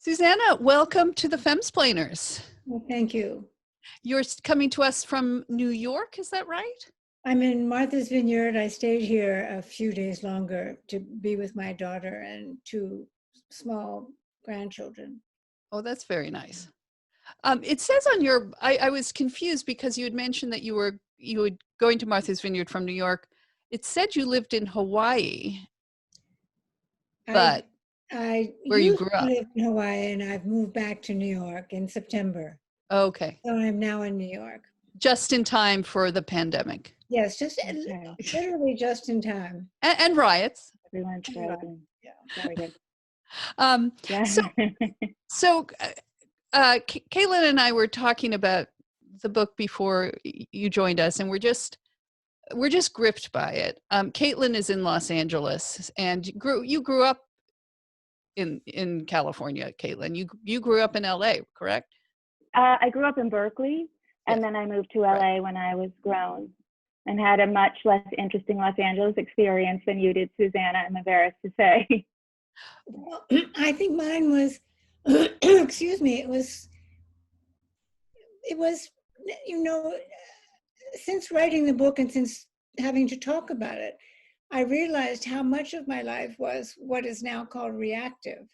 Susanna, welcome to the Femsplainers. Well, thank you. You're coming to us from New York, is that right? I'm in Martha's Vineyard. I stayed here a few days longer to be with my daughter and two small grandchildren. Oh, that's very nice. It says on your, I was confused because you had mentioned that you were going to Martha's Vineyard from New York. It said you lived in Hawaii, but I where you used grew to up. live in Hawaii, and I've moved back to New York in September. Okay. So I'm now in New York. Just in time for the pandemic. Yes, just literally just in time. And riots. Everyone's frozen. Yeah. Very good. Yeah. So Caitlin and I were talking about the book before you joined us, and we're just gripped by it. Caitlin is in Los Angeles, and you grew up in California. Caitlin, you grew up in LA, correct? I grew up in Berkeley, and then I moved to LA when I was grown, and had a much less interesting Los Angeles experience than you did, Susanna, I'm embarrassed to say. Well, I think mine was, excuse me, it was, since writing the book and since having to talk about it, I realized how much of my life was what is now called reactive.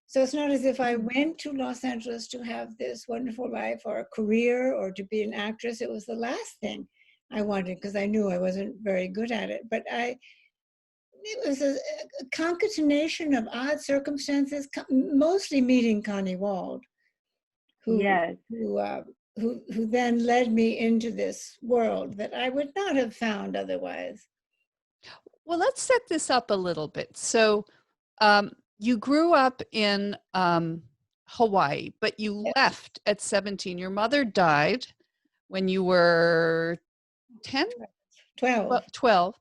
So it's not as if I went to Los Angeles to have this wonderful life or a career or to be an actress. It was the last thing I wanted because I knew I wasn't very good at it. But it was a concatenation of odd circumstances, mostly meeting Connie Wald, who then led me into this world that I would not have found otherwise. Well, let's set this up a little bit. So you grew up in Hawaii, but you left at 17. Your mother died when you were 10? 12. 12.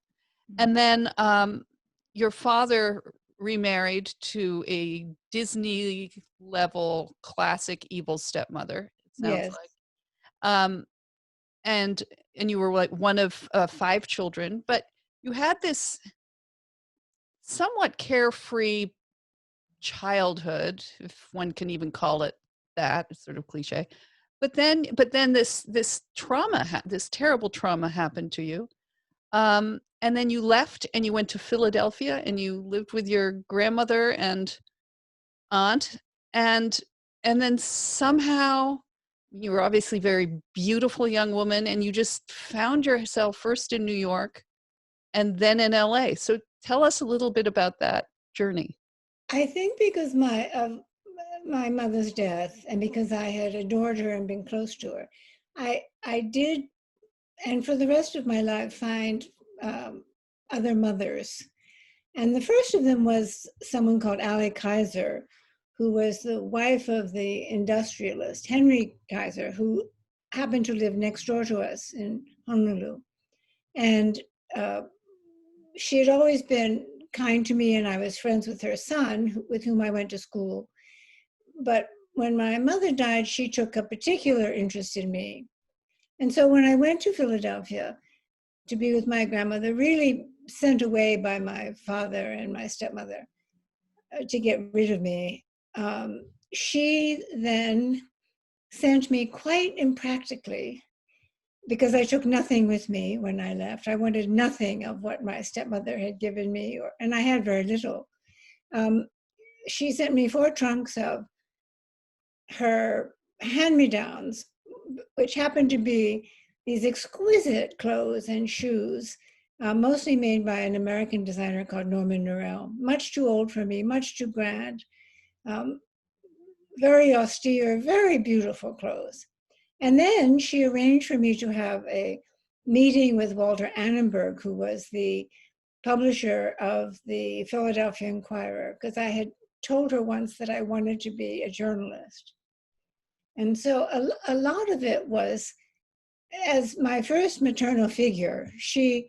And then your father remarried to a Disney level classic evil stepmother, it sounds like. And you were like one of 5 children, but you had this somewhat carefree childhood, if one can even call it that. It's sort of cliche. But then this trauma, this terrible trauma happened to you. And then you left and you went to Philadelphia and you lived with your grandmother and aunt. And then somehow you were obviously a very beautiful young woman, and you just found yourself first in New York and then in LA. So tell us a little bit about that journey. I think because my mother's death, and because I had adored her and been close to her, I did, and for the rest of my life, find other mothers. And the first of them was someone called Oleg Kaiser, who was the wife of the industrialist Henry Kaiser, who happened to live next door to us in Honolulu. And she had always been kind to me, and I was friends with her son, with whom I went to school. But when my mother died, she took a particular interest in me. And so when I went to Philadelphia to be with my grandmother, really sent away by my father and my stepmother to get rid of me, she then sent me quite impractically, because I took nothing with me when I left. I wanted nothing of what my stepmother had given me, and I had very little. She sent me 4 trunks of her hand-me-downs, which happened to be these exquisite clothes and shoes, mostly made by an American designer called Norman Norell. Much too old for me, much too grand, very austere, very beautiful clothes. And then she arranged for me to have a meeting with Walter Annenberg, who was the publisher of the Philadelphia Inquirer, because I had told her once that I wanted to be a journalist. And so a lot of it was, as my first maternal figure, she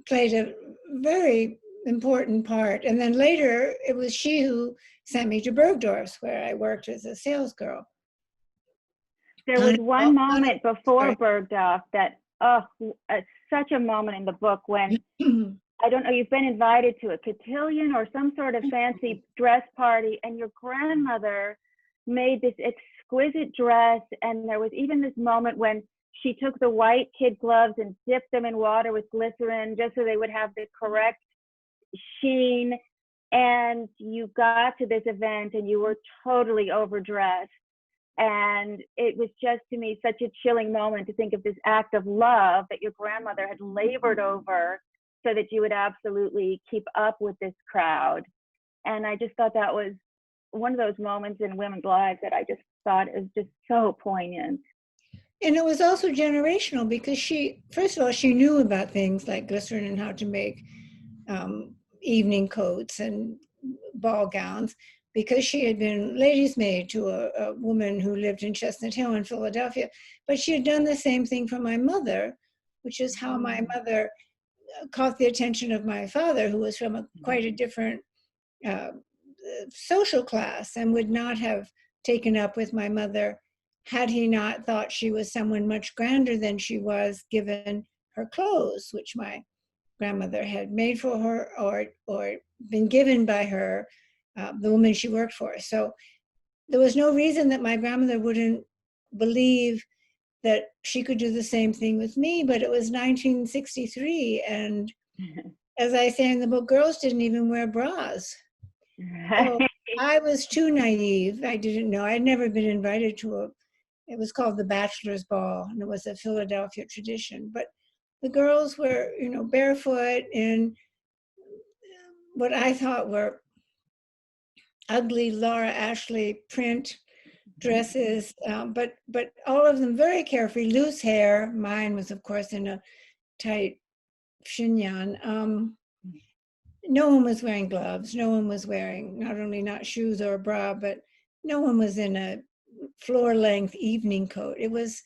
played a very important part. And then later, it was she who sent me to Bergdorf, where I worked as a salesgirl. There was one moment before Bergdorf that, such a moment in the book when, I don't know, you've been invited to a cotillion or some sort of fancy dress party, and your grandmother made this exquisite dress. And there was even this moment when she took the white kid gloves and dipped them in water with glycerin just so they would have the correct sheen. And you got to this event and you were totally overdressed. And it was just, to me, such a chilling moment to think of this act of love that your grandmother had labored over so that you would absolutely keep up with this crowd. And I just thought that was one of those moments in women's lives that I just thought is just so poignant. And it was also generational because she, first of all, she knew about things like glycerin and how to make evening coats and ball gowns, because she had been lady's maid to a woman who lived in Chestnut Hill in Philadelphia. But she had done the same thing for my mother, which is how my mother caught the attention of my father, who was from quite a different social class and would not have taken up with my mother had he not thought she was someone much grander than she was, given her clothes, which my grandmother had made for her or been given by her, the woman she worked for. So there was no reason that my grandmother wouldn't believe that she could do the same thing with me, but it was 1963. And as I say in the book, girls didn't even wear bras. So I was too naive. I didn't know. I'd never been invited to it was called the Bachelor's Ball, and it was a Philadelphia tradition. But the girls were, barefoot in what I thought were ugly Laura Ashley print dresses, but all of them very carefree, loose hair. Mine was, of course, in a tight chignon. No one was wearing gloves. No one was wearing not only not shoes or a bra, but no one was in a floor-length evening coat. It was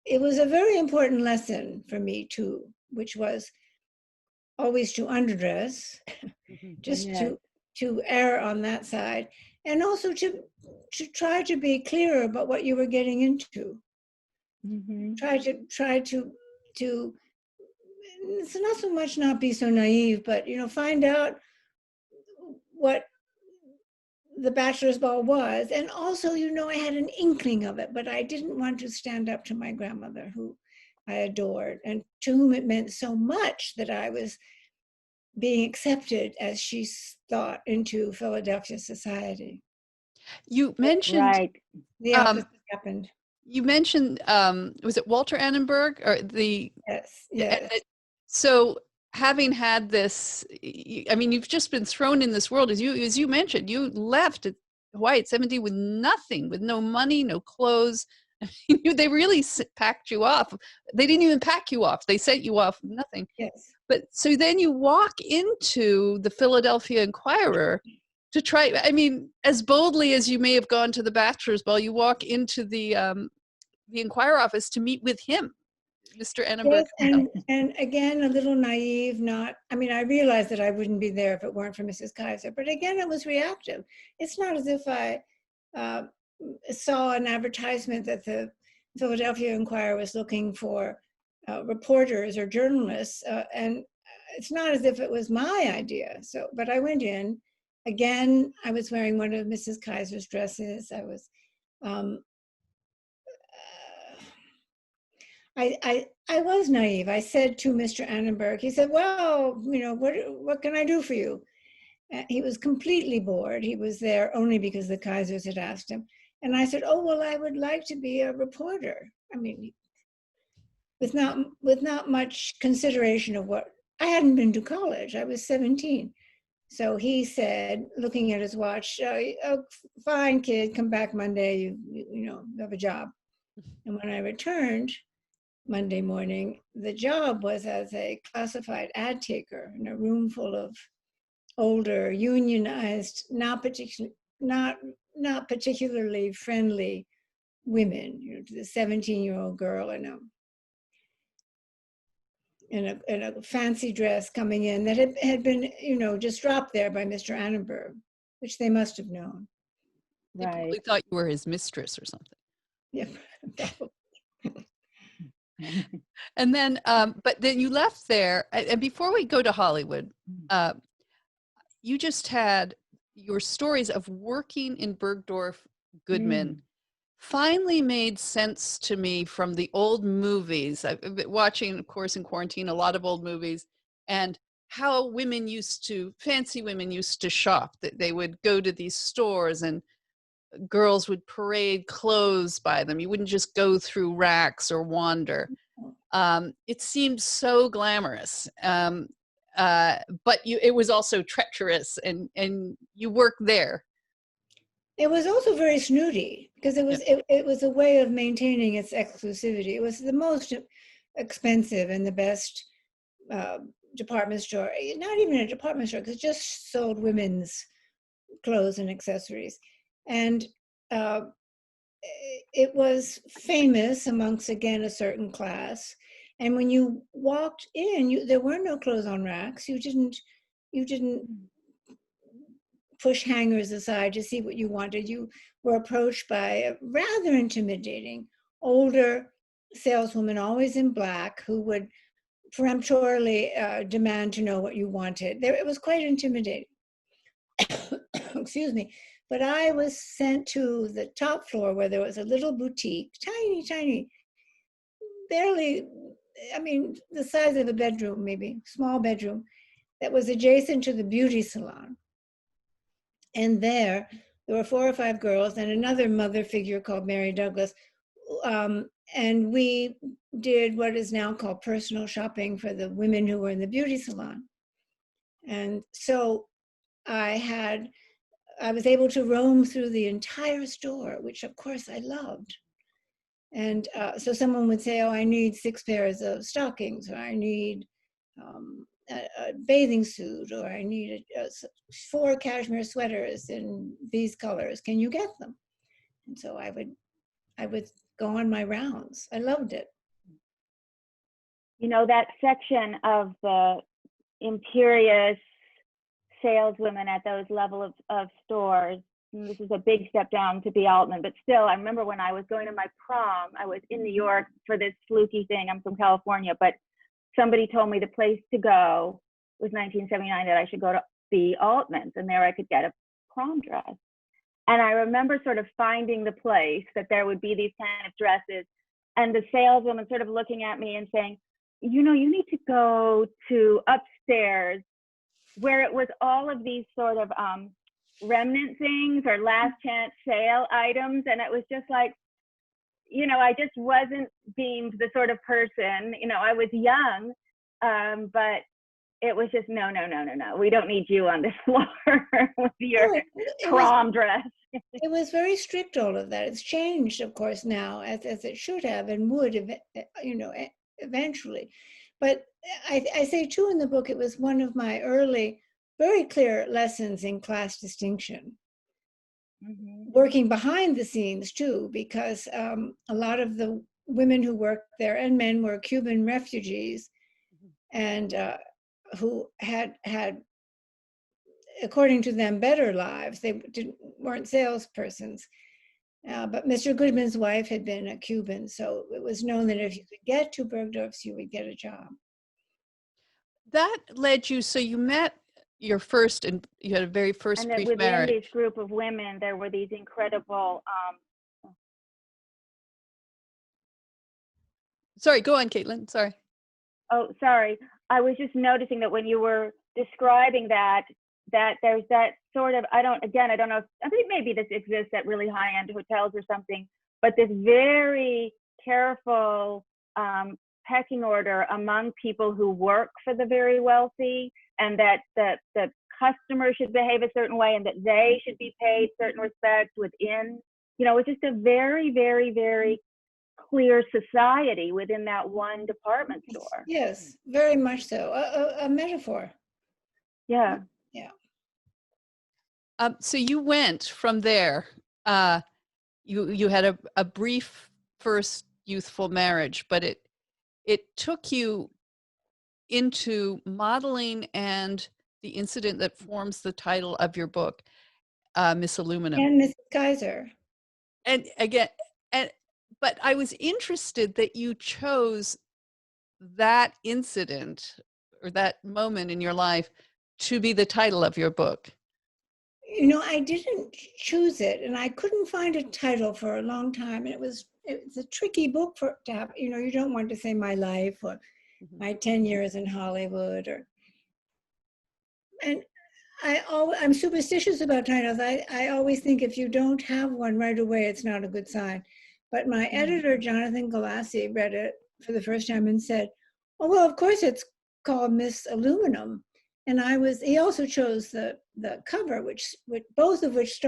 a very important lesson for me too, which was always to underdress, just to err on that side, and also to try to be clear about what you were getting into. Try to it's not so much not be so naive, but find out what the Bachelor's Ball was. And also, I had an inkling of it, but I didn't want to stand up to my grandmother, who I adored and to whom it meant so much that I was being accepted, as she thought, into Philadelphia society. You mentioned the opposite happened. You mentioned was it Walter Annenberg or the yes. So having had this, I mean, you've just been thrown in this world, as you mentioned. You left at Hawaii at 17 with nothing, with no money, no clothes. They really packed you off. They didn't even pack you off. They sent you off with nothing. Yes. But so then you walk into the Philadelphia Inquirer to try, I mean, as boldly as you may have gone to the Bachelor's Ball, you walk into the Inquirer office to meet with him, Mr. Annenberg. Yes, and again, a little naive, I realized that I wouldn't be there if it weren't for Mrs. Kaiser, but again, it was reactive. It's not as if I saw an advertisement that the Philadelphia Inquirer was looking for reporters or journalists, and it's not as if it was my idea. So, but I went in. Again, I was wearing one of Mrs. Kaiser's dresses. I was, I was naive. I said to Mr. Annenberg, he said, well, what can I do for you? He was completely bored. He was there only because the Kaisers had asked him. And I said, oh, well, I would like to be a reporter. I mean, with not much consideration of what, I hadn't been to college. I was 17. So he said, looking at his watch, oh, fine, kid, come back Monday, you have a job. And when I returned Monday morning, the job was as a classified ad taker in a room full of older, unionized, not particularly friendly women, to the 17-year-old girl in a fancy dress coming in that had been, just dropped there by Mr. Annenberg, which they must have known. They probably thought you were his mistress or something. Yeah. And then, but then you left there, and before we go to Hollywood, you just had your stories of working in Bergdorf Goodman finally made sense to me from the old movies. I've been watching, of course, in quarantine, a lot of old movies, and how fancy women used to shop. That they would go to these stores and girls would parade clothes by them. You wouldn't just go through racks or wander. It seemed so glamorous. But it was also treacherous, and you worked there. It was also very snooty because it was a way of maintaining its exclusivity. It was the most expensive and the best department store, not even a department store, because it just sold women's clothes and accessories. And it was famous amongst, again, a certain class. And when you walked in, there were no clothes on racks. You didn't push hangers aside to see what you wanted. You were approached by a rather intimidating older saleswoman, always in black, who would peremptorily demand to know what you wanted. It was quite intimidating. Excuse me. But I was sent to the top floor where there was a little boutique, tiny, barely, I mean, the size of a bedroom, maybe, small bedroom, that was adjacent to the beauty salon. And there were 4 or 5 girls and another mother figure called Mary Douglas. And we did what is now called personal shopping for the women who were in the beauty salon. And so I was able to roam through the entire store, which of course I loved. And so someone would say, oh, I need 6 pairs of stockings, or I need a bathing suit, or I need 4 cashmere sweaters in these colors. Can you get them? And so I would go on my rounds. I loved it. You know, that section of the imperious saleswomen at those level of stores, and this is a big step down to be Altman, but still, I remember when I was going to my prom, I was in New York for this fluky thing. I'm from California, but somebody told me the place to go was 1979, that I should go to the Altman's, and there I could get a prom dress. And I remember sort of finding the place that there would be these kind of dresses, and the saleswoman sort of looking at me and saying, you know, you need to go to upstairs where it was all of these sort of remnant things or last chance sale items. And it was just like, you know, I just wasn't deemed the sort of person, you know, I was young, but it was just, no, we don't need you on this floor with your prom dress. It was very strict, all of that. It's changed, of course, now, as it should have and would, you know, eventually. But I say, too, in the book, it was one of my early, very clear lessons in class distinction. Working behind the scenes, too, because a lot of the women who worked there and men were Cuban refugees and who had, according to them, better lives. They weren't salespersons. But Mr. Goodman's wife had been a Cuban, so it was known that if you could get to Bergdorf's, you would get a job. That led you, so you met your first, and you had a very first brief marriage. And within this group of women, there were these incredible... Sorry, go on, Caitlin, sorry. Oh, sorry. I was just noticing that when you were describing that there's that sort of, I don't know, I think maybe this exists at really high-end hotels or something, but this very careful pecking order among people who work for the very wealthy, and that the customer should behave a certain way and that they should be paid certain respects within, you know, it's just a very, very, very clear society within that one department store. Yes, very much so. A metaphor. Yeah. Yeah. So you went from there. You had a brief first youthful marriage, but it took you into modeling and the incident that forms the title of your book, Miss Aluminum. And Mrs. Kaiser. And again, but I was interested that you chose that incident or that moment in your life to be the title of your book. I didn't choose it, and I couldn't find a title for a long time. And it's a tricky book to have. You don't want to say my life or my 10 years in Hollywood, and I'm superstitious about titles. I always think if you don't have one right away, it's not a good sign. But my editor, Jonathan Galassi, read it for the first time and said, "Oh, well, of course it's called Miss Aluminum." And he also chose the cover, which both of which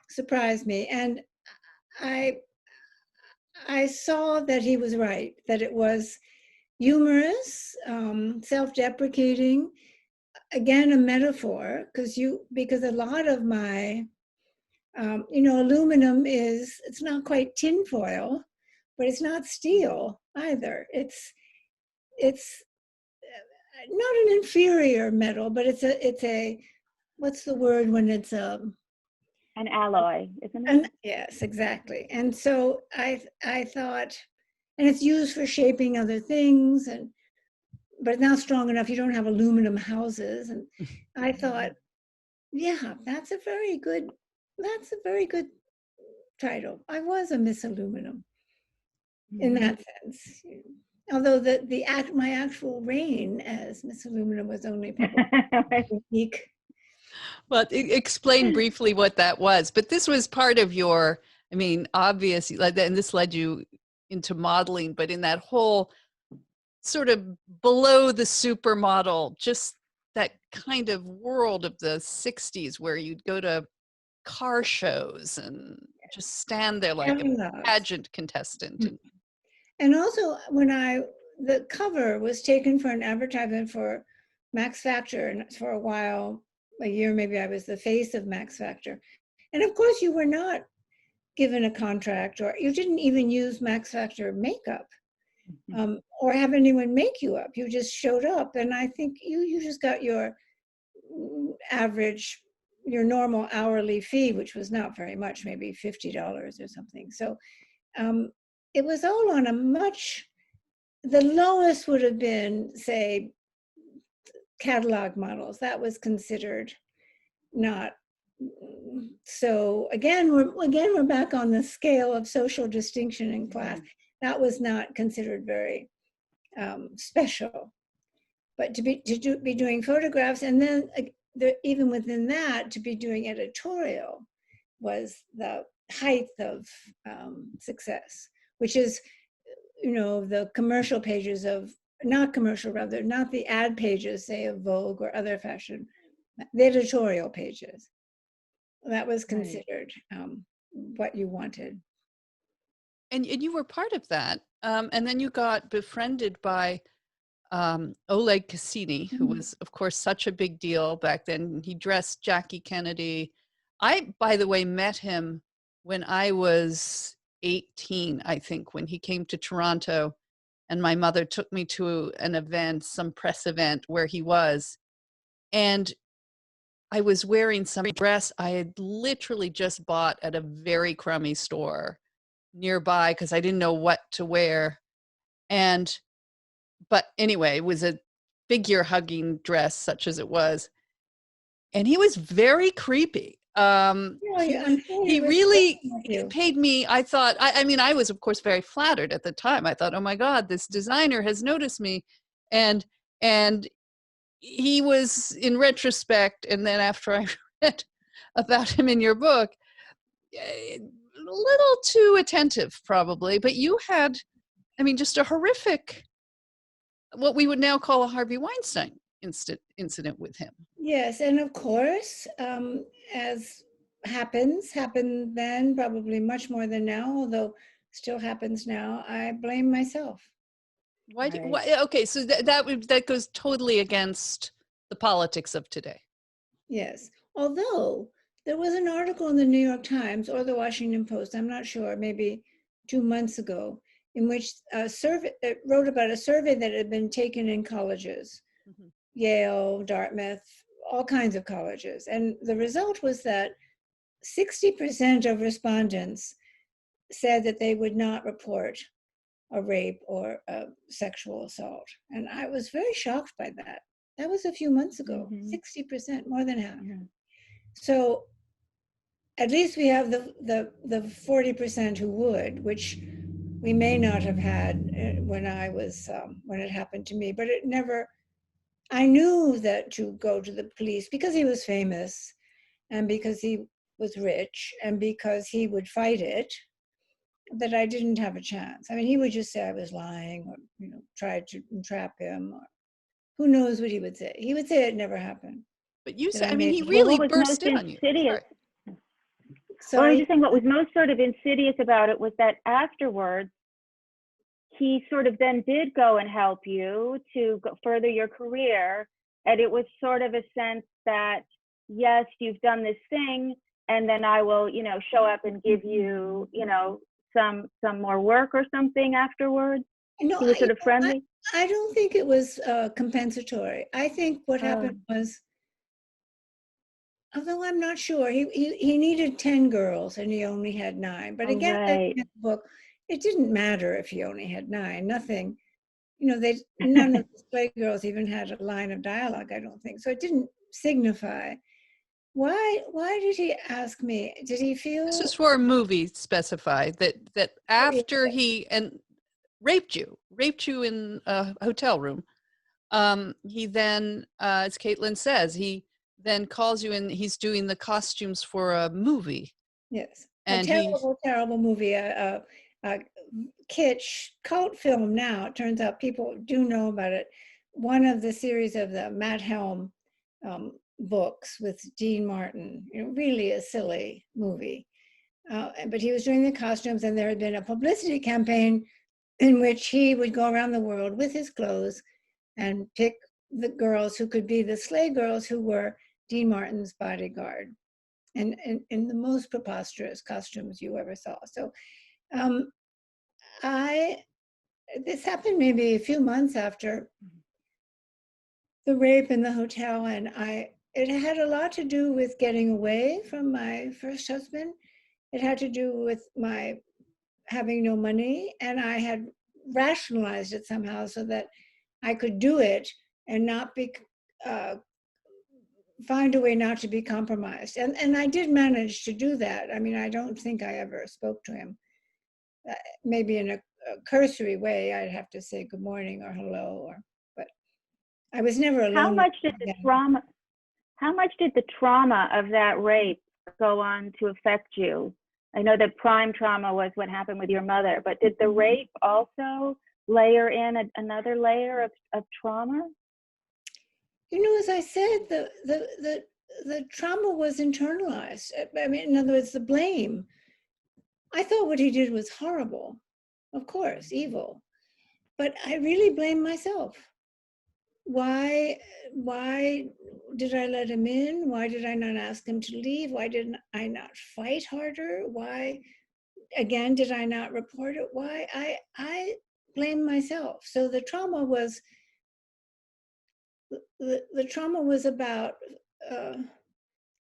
surprised me. And I saw that he was right, that it was humorous, self-deprecating, again, a metaphor, because a lot of my, aluminum it's not quite tinfoil, but it's not steel either. It's not an inferior metal, but it's a what's the word when it's an alloy, isn't it? Yes, exactly. And so I thought, and it's used for shaping other things, but it's not strong enough. You don't have aluminum houses. And I thought, yeah, that's a very good title. I was a Miss Aluminum in that sense. Although my actual reign as Miss Aluminum was only published a week. Well, explain briefly what that was. But this was part of your, obviously, and this led you into modeling, but in that whole sort of below the supermodel, just that kind of world of the 60s where you'd go to car shows and just stand there like a pageant contestant. And also the cover was taken for an advertisement for Max Factor, and for a while, a year maybe, I was the face of Max Factor. And of course you were not given a contract, or you didn't even use Max Factor makeup, or have anyone make you up. You just showed up, and I think you just got your average, your normal hourly fee, which was not very much, maybe $50 or something. So it was all on the lowest would have been, say, catalog models. That was considered not. So again, we're back on the scale of social distinction in class. That was not considered very special. But to be doing photographs, and then even within that, to be doing editorial was the height of success, which is, the commercial pages not the ad pages, say, of Vogue or other fashion, the editorial pages. That was considered what you wanted. And you were part of that. And then you got befriended by Oleg Cassini, who was, of course, such a big deal back then. He dressed Jackie Kennedy. I, by the way, met him when I was 18, I think, when he came to Toronto, and my mother took me to an event, some press event where he was. And I was wearing some dress I had literally just bought at a very crummy store nearby because I didn't know what to wear. But anyway, it was a figure hugging dress, such as it was. And he was very creepy. He really paid me. I thought, I was, of course, very flattered at the time. I thought, oh my God, this designer has noticed me. And he was, in retrospect, and then after I read about him in your book, a little too attentive, probably. But you had, just a horrific, what we would now call a Harvey Weinstein incident with him. Yes, and of course, as happened then, probably much more than now, although still happens now, I blame myself. Why? Okay, so that goes totally against the politics of today. Yes, although there was an article in the New York Times or the Washington Post, I'm not sure, maybe 2 months ago, in which it wrote about a survey that had been taken in colleges, Yale, Dartmouth, all kinds of colleges. And the result was that 60% of respondents said that they would not report a rape or a sexual assault. And I was very shocked by that. That was a few months ago, 60%, more than half. So at least we have the 40% who would, which we may not have had when I was, when it happened to me, but it never, I knew that to go to the police because he was famous and because he was rich and because he would fight it, that I didn't have a chance. I mean, he would just say I was lying or, you know, try to entrap him, or who knows what he would say. He would say it never happened. But you that said, I I mean, made he it. Well, really what was burst most in on you. insidious? Sorry. Well, I was just saying what was most sort of insidious about it was that afterwards, he sort of then did go and help you to further your career. And it was sort of a sense that, yes, you've done this thing, and then I will, you know, show up and give you, you know, some more work or something afterwards. No, He was sort of friendly. I don't think it was compensatory. I think what happened was, although I'm not sure, he needed 10 girls and he only had 9. But again, Right. in the book, it didn't matter if he only had 9. Nothing, you know, none of the play girls even had a line of dialogue, I don't think. So it didn't signify. Why did he ask me? Did he feel? This is for a movie specified that after he raped you in a hotel room, he then, as Caitlin says, he then calls you and he's doing the costumes for a movie. Yes, and a terrible movie, a kitsch cult film now. It turns out people do know about it. One of the series of the Matt Helm books with Dean Martin, you know, really a silly movie. But he was doing the costumes, and there had been a publicity campaign in which he would go around the world with his clothes and pick the girls who could be the sleigh girls who were Dean Martin's bodyguard, and in the most preposterous costumes you ever saw. So this happened maybe a few months after the rape in the hotel, and it had a lot to do with getting away from my first husband. It had to do with my having no money, and I had rationalized it somehow so that I could do it and not be find a way not to be compromised. And I did manage to do that. I mean, I don't think I ever spoke to him. Maybe in a cursory way, I'd have to say good morning or hello, but I was never alone. How much did the trauma of that rape go on to affect you? I know that prime trauma was what happened with your mother, but did the rape also layer in another layer of trauma? You know, as I said, the trauma was internalized. I mean, in other words, the blame. I thought what he did was horrible, of course, evil, but I really blame myself. Why did I let him in? Why did I not ask him to leave? Why didn't I not fight harder? Why, again, did I not report it? Why? I blame myself. So the trauma was about,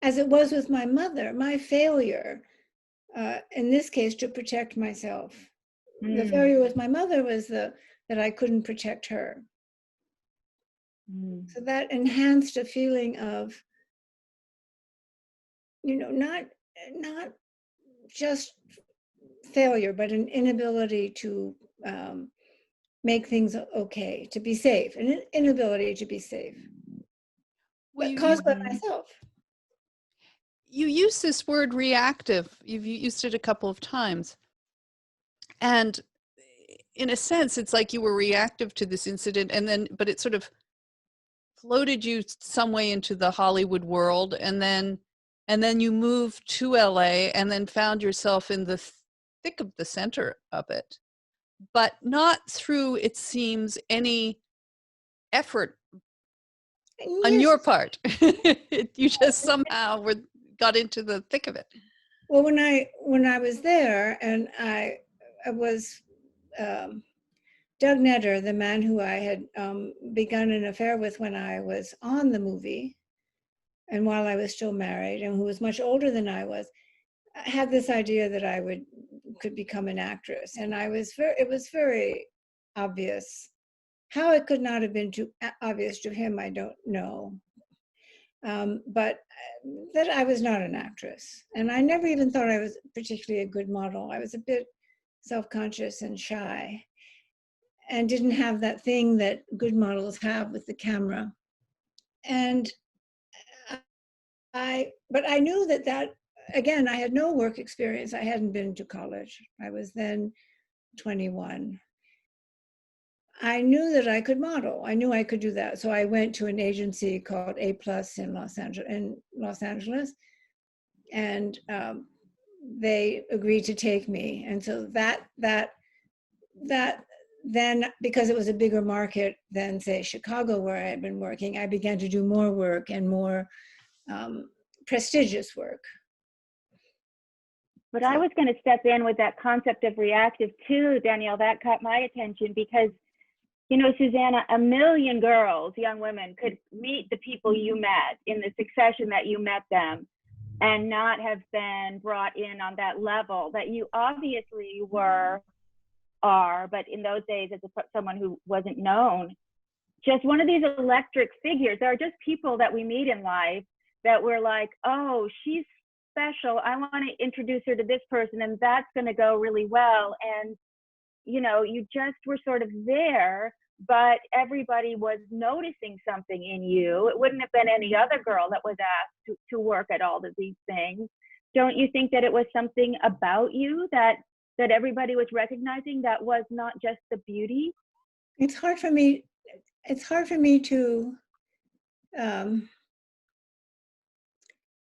as it was with my mother, my failure, in this case, to protect myself. The failure with my mother was that I couldn't protect her. So that enhanced a feeling of, you know, not just failure, but an inability to make things okay, to be safe, an inability to be safe. But caused by myself. You use this word reactive. You've used it a couple of times. And in a sense, it's like you were reactive to this incident, but it sort of floated you some way into the Hollywood world, and then you moved to LA and then found yourself in the thick of the center of it, but not through, it seems, any effort on your part. You just somehow got into the thick of it. Well, when I was there, and I was Doug Netter, the man who I had begun an affair with when I was on the movie, and while I was still married, and who was much older than I was, I had this idea that I could become an actress, and it was very obvious. How it could not have been too obvious to him, I don't know. but that I was not an actress. And I never even thought I was particularly a good model. I was a bit self-conscious and shy and didn't have that thing that good models have with the camera. And but I knew that again, I had no work experience. I hadn't been to college. I was then 21. I knew that I could model. I knew I could do that. So I went to an agency called A Plus in Los Angeles, and they agreed to take me. And so that then, because it was a bigger market than, say, Chicago, where I had been working, I began to do more work and more prestigious work. But I was going to step in with that concept of reactive too, Danielle. That caught my attention because, you know, Susanna, a million girls, young women, could meet the people you met in the succession that you met them and not have been brought in on that level that you obviously are, but in those days as someone who wasn't known, just one of these electric figures. There are just people that we meet in life that we're like, oh, she's special. I want to introduce her to this person and that's going to go really well. And, you know, you just were sort of there, but everybody was noticing something in you. It wouldn't have been any other girl that was asked to work at all of these things. Don't you think that it was something about you that everybody was recognizing that was not just the beauty? It's hard for me to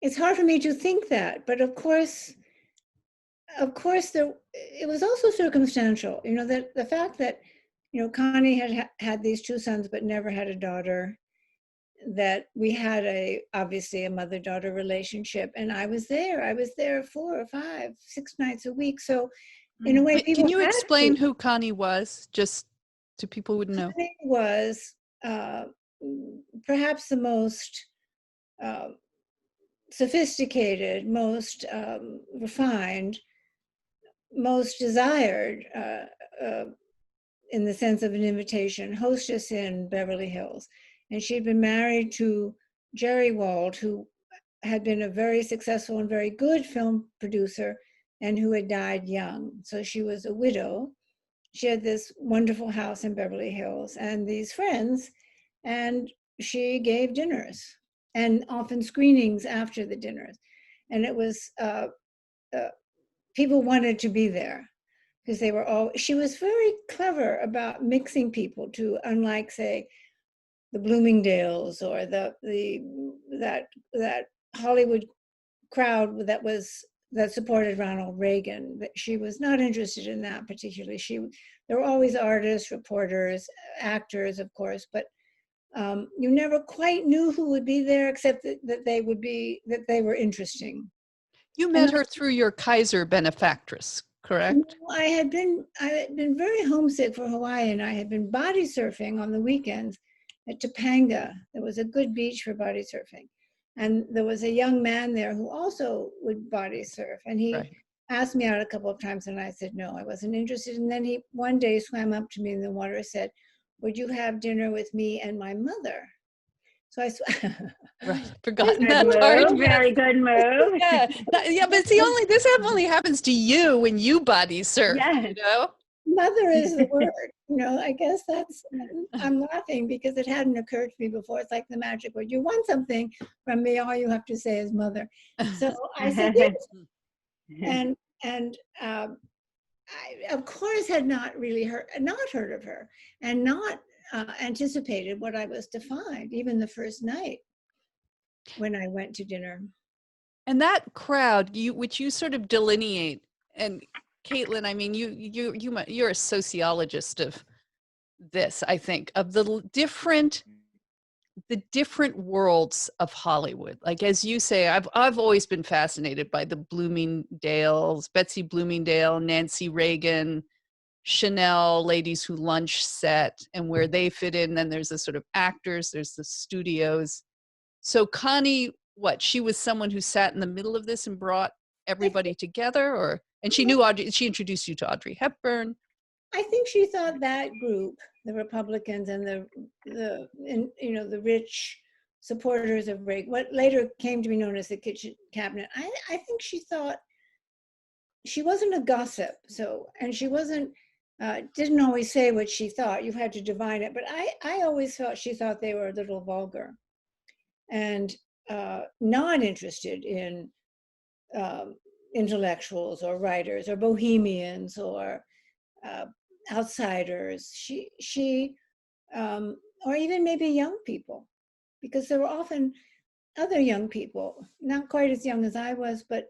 it's hard for me to think that, but of course it was also circumstantial. You know, that the fact that, you know, Connie had these two sons but never had a daughter, that we had obviously a mother-daughter relationship, and I was there 4 or 5, 6 nights a week. So in a way, people can you explain who Connie was, just to people who wouldn't know? Connie was perhaps the most sophisticated, most refined, most desired, in the sense of an invitation, hostess in Beverly Hills. And she'd been married to Jerry Wald, who had been a very successful and very good film producer and who had died young. So she was a widow. She had this wonderful house in Beverly Hills and these friends, and she gave dinners and often screenings after the dinners. And it was, people wanted to be there because they were all, she was very clever about mixing people to, unlike, say, the Bloomingdales or that Hollywood crowd that supported Ronald Reagan. She was not interested in that particularly. There were always artists, reporters, actors, of course, but you never quite knew who would be there, except that they were interesting. You met her through your Kaiser benefactress, correct? I had been very homesick for Hawaii, and I had been body surfing on the weekends at Topanga. There was a good beach for body surfing. And there was a young man there who also would body surf. And he asked me out a couple of times, and I said, no, I wasn't interested. And then he one day swam up to me in the water and said, would you have dinner with me and my mother? So I forgotten that part. Very good move. Yeah, but see, this only happens to you when you body surf, you know? Mother is the word, you know. I guess I'm laughing because it hadn't occurred to me before. It's like the magic word. You want something from me, all you have to say is mother. So I said yes. And I, of course, had not heard of her and not anticipated what I was to find, even the first night when I went to dinner. And that crowd, which you sort of delineate, and Caitlin, I mean, you're a sociologist of this, I think, of the different worlds of Hollywood. Like, as you say, I've always been fascinated by the Bloomingdales, Betsy Bloomingdale, Nancy Reagan, Chanel ladies who lunch set, and where they fit in. Then there's the sort of actors, there's the studios. So Connie, she was someone who sat in the middle of this and brought everybody together, and she knew she introduced you to Audrey Hepburn. I think she thought that group, the Republicans and the rich supporters of what later came to be known as the kitchen cabinet. I think she thought she wasn't a gossip, and she wasn't, didn't always say what she thought. You had to divine it, but I always felt she thought they were a little vulgar and not interested in intellectuals or writers or bohemians or outsiders. She or even maybe young people, because there were often other young people, not quite as young as I was, but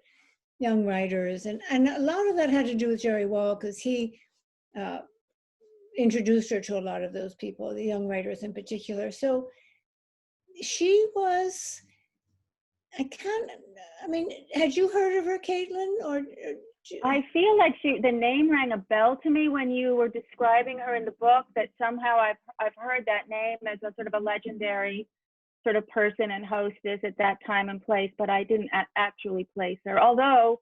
young writers. And a lot of that had to do with Jerry Wall, because he introduced her to a lot of those people, the young writers in particular. So she was, I mean, had you heard of her, Caitlin? Or I feel like the name rang a bell to me when you were describing her in the book, that somehow I've heard that name as a sort of a legendary sort of person and hostess at that time and place, but I didn't actually place her. Although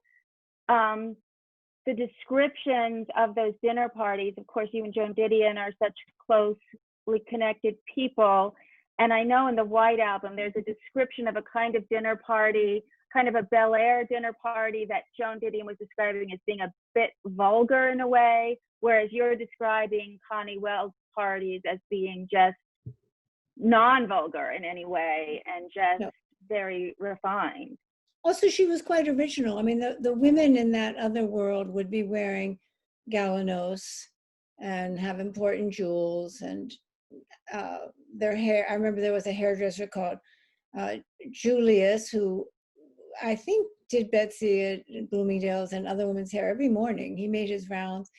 the descriptions of those dinner parties, of course, you and Joan Didion are such closely connected people. And I know in the White Album, there's a description of a kind of dinner party, kind of a Bel Air dinner party, that Joan Didion was describing as being a bit vulgar in a way, whereas you're describing Connie Wells' parties as being just non-vulgar in any way and just very refined. Also, she was quite original. I mean, the women in that other world would be wearing galanos and have important jewels, and their hair. I remember there was a hairdresser called Julius, who I think did Betsy at Bloomingdale's and other women's hair every morning. He made his rounds.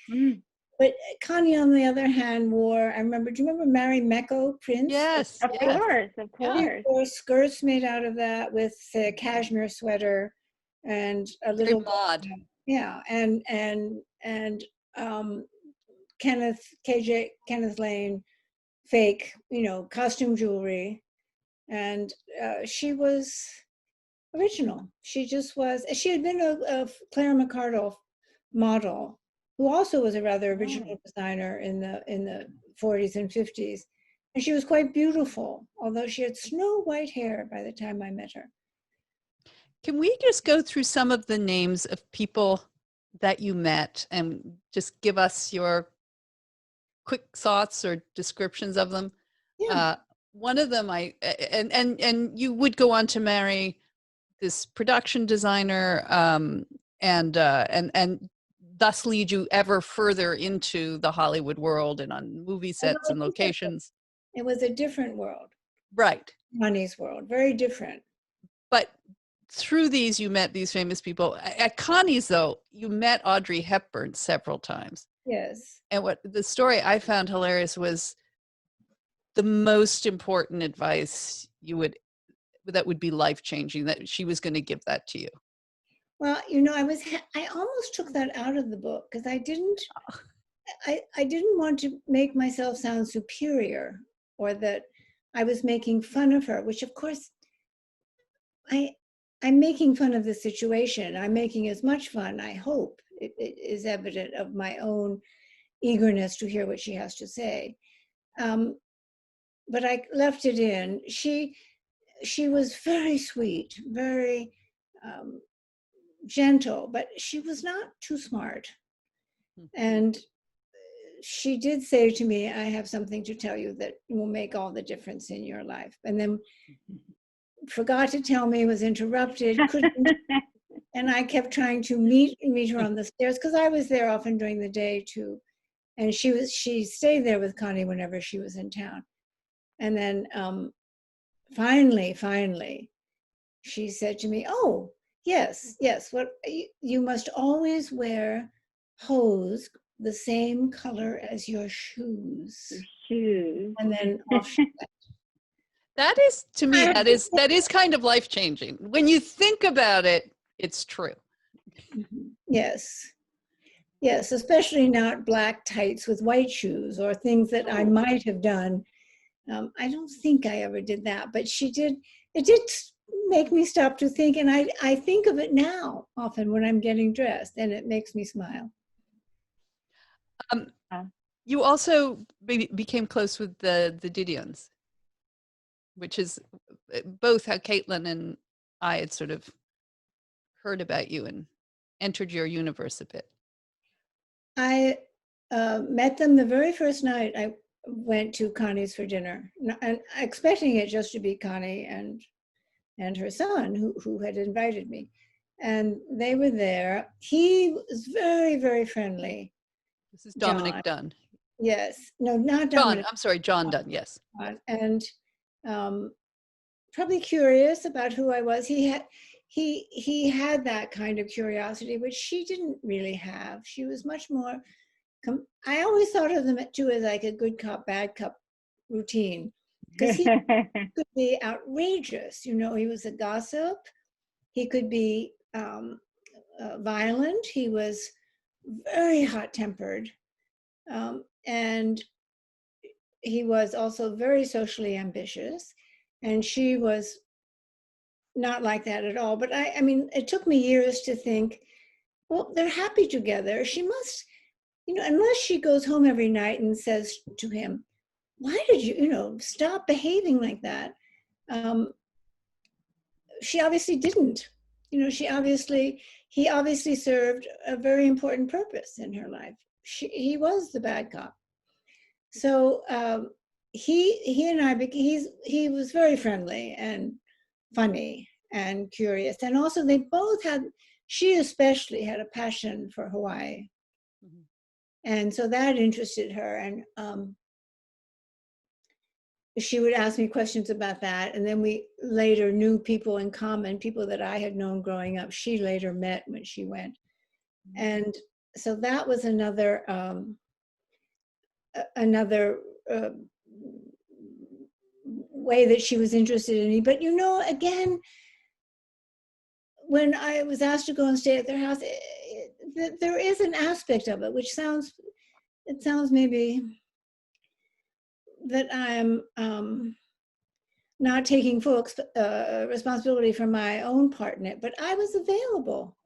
But Connie, on the other hand, wore, do you remember Mary Mecco prints? Yes. Of course. She wore skirts made out of that with a cashmere sweater and a little mod. And Kenneth Lane fake, costume jewelry. And she was original. She just was. She had been a Clara McCardle model, who also was a rather original designer in the 40s and 50s. And she was quite beautiful, although she had snow white hair by the time I met her. Can we just go through some of the names of people that you met and just give us your quick thoughts or descriptions of them? Yeah. One of them, and you would go on to marry this production designer, and thus lead you ever further into the Hollywood world and on movie sets and locations. It was a different world. Right. Connie's world, very different. But through these, you met these famous people. At Connie's, though, you met Audrey Hepburn several times. Yes. And what the story I found hilarious was the most important advice that would be life-changing, that she was going to give that to you. Well, I almost took that out of the book, because I didn't want to make myself sound superior, or that I was making fun of her, which of course I'm making fun of the situation. I'm making as much fun, I hope it is evident, of my own eagerness to hear what she has to say. But I left it in. She was very sweet, very gentle, but she was not too smart. And she did say to me, I have something to tell you that will make all the difference in your life. And then forgot to tell me, was interrupted, couldn't. And I kept trying to meet her on the stairs, because I was there often during the day too. And she stayed there with Connie whenever she was in town. And then finally, she said to me, oh, yes, what you must always wear hose the same color as your shoes. And then off she went. That is, to me, that is kind of life-changing. When you think about it, it's true. Yes, especially not black tights with white shoes, or things that I might have done. I don't think I ever did that, but she did. It did make me stop to think, and I think of it now often when I'm getting dressed, and it makes me smile. You also became close with the Didions, which is both how Caitlin and I had sort of heard about you and entered your universe a bit. I met them the very first night I went to Connie's for dinner, and expecting it just to be Connie and her son who had invited me. And they were there. He was very, very friendly. This is Dominic John. Dunn. Yes. No, not John. Dominic. I'm sorry, John Dunn. Yes. And probably curious about who I was. He had that kind of curiosity, which she didn't really have. She was much more. I always thought of them too as like a good cop, bad cop routine, because he could be outrageous. You know, he was a gossip. He could be violent. He was very hot-tempered, and he was also very socially ambitious. And she was not like that at all. But I mean, it took me years to think, well, they're happy together. She must, you know, unless she goes home every night and says to him, why did you, you know, stop behaving like that? She obviously didn't. You know, he obviously served a very important purpose in her life. He was the bad cop. So he and I, he was very friendly and funny and curious. And also they both she especially had a passion for Hawaii. Mm-hmm. And so that interested her. And she would ask me questions about that. And then we later knew people in common, people that I had known growing up, she later met when she went. Mm-hmm. And so that was another way that she was interested in me. But, you know, again, when I was asked to go and stay at their house, there is an aspect of it, which sounds maybe that I'm not taking full responsibility for my own part in it, but I was available.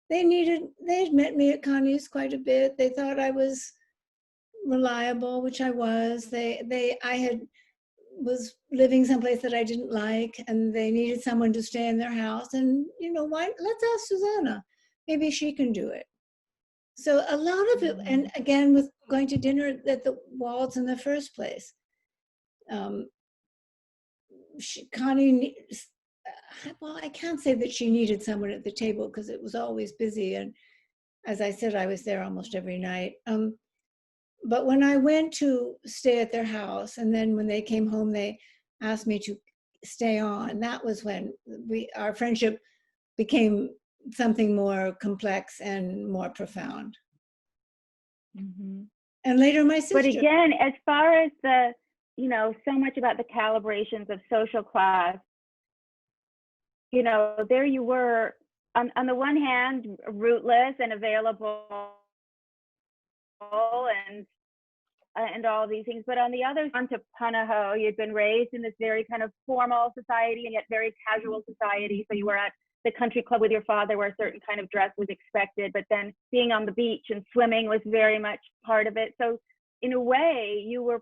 They had met me at Connie's quite a bit. They thought I was reliable, which I was. I was living someplace that I didn't like, and they needed someone to stay in their house. And, you know, let's ask Susanna, maybe she can do it. So a lot of it, and again, with going to dinner at the Waltz in the first place, Connie, well, I can't say that she needed someone at the table because it was always busy. And as I said, I was there almost every night. But when I went to stay at their house, and then when they came home, they asked me to stay on. That was when our friendship became something more complex and more profound. Mm-hmm. And later, my sister. But again, as far as the, you know, so much about the calibrations of social class, you know, there you were, on the one hand, rootless and available, and all these things, but on the other, on to Punahou, you'd been raised in this very kind of formal society and yet very casual society. So you were at the country club with your father where a certain kind of dress was expected, but then being on the beach and swimming was very much part of it. So in a way, you were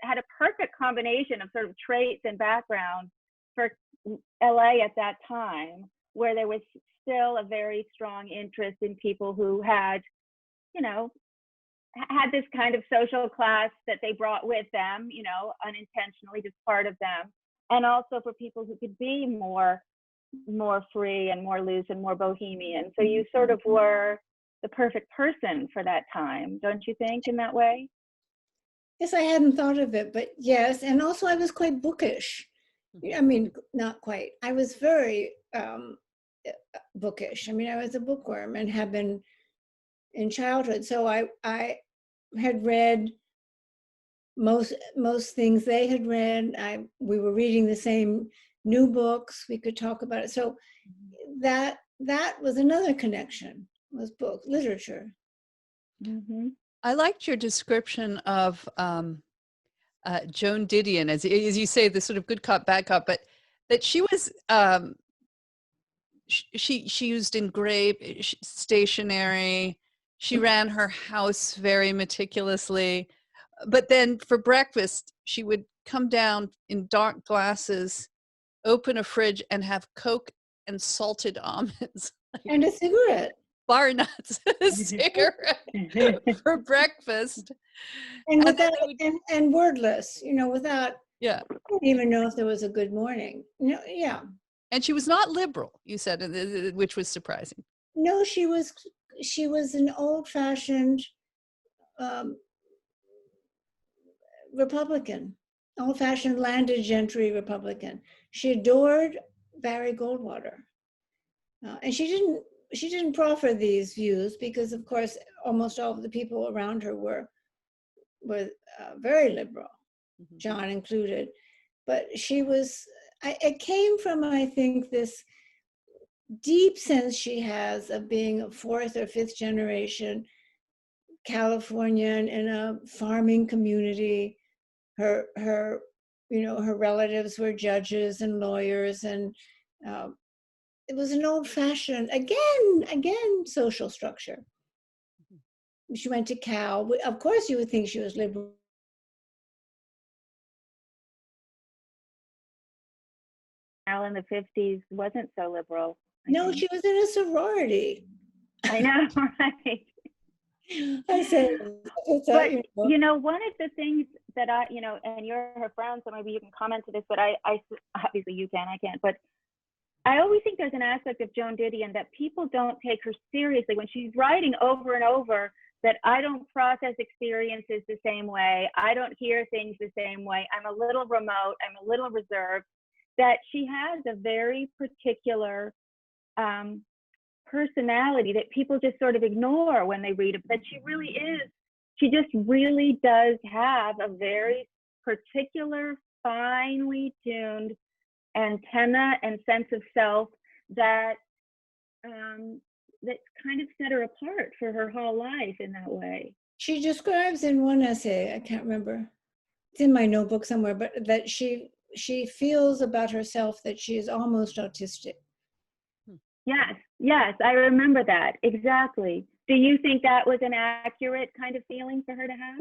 had a perfect combination of sort of traits and background for LA at that time, where there was still a very strong interest in people who had, you know, had this kind of social class that they brought with them, you know, unintentionally, just part of them. And also for people who could be more free and more loose and more bohemian. So you sort of were the perfect person for that time, don't you think, in that way? Yes, I hadn't thought of it, but yes. And also I was quite bookish. I mean, not quite. I was very bookish. I mean, I was a bookworm and have been in childhood. So I had read most things they had read. We were reading the same new books. We could talk about it. So that was another connection, was literature. Mm-hmm. I liked your description of Joan Didion, as you say, the sort of good cop, bad cop, but that she was she used engraved stationery. She ran her house very meticulously, but then for breakfast she would come down in dark glasses open a fridge and have Coke and salted almonds. And a cigarette. Bar nuts, a cigarette for breakfast. And without, and wordless, you know, without, yeah. I don't even know if there was a good morning. No, yeah. And she was not liberal, you said, which was surprising. No, she was an old-fashioned Republican, old-fashioned landed gentry Republican. She adored Barry Goldwater. And she didn't proffer these views because, of course, almost all of the people around her were very liberal, John included. But she was, it came from, I think, this deep sense she has of being a fourth or fifth generation Californian in a farming community. Her relatives were judges and lawyers, and it was an old-fashioned, again, social structure. She went to Cal. Of course, you would think she was liberal. Cal in the 50s wasn't so liberal. No, she was in a sorority. I know, right? I said, but you know, one of the things that I, you know, and you're her friend, so maybe you can comment to this, but I obviously you can, I can't, but I always think there's an aspect of Joan Didion that people don't take her seriously when she's writing over and over that I don't process experiences the same way. I don't hear things the same way. I'm a little remote. I'm a little reserved. That she has a very particular personality that people just sort of ignore when they read it. But she really is. She just really does have a very particular, finely tuned antenna and sense of self that that kind of set her apart for her whole life in that way. She describes in one essay, I can't remember, it's in my notebook somewhere, but that she feels about herself that she is almost autistic. Yes, I remember that, exactly. Do you think that was an accurate kind of feeling for her to have?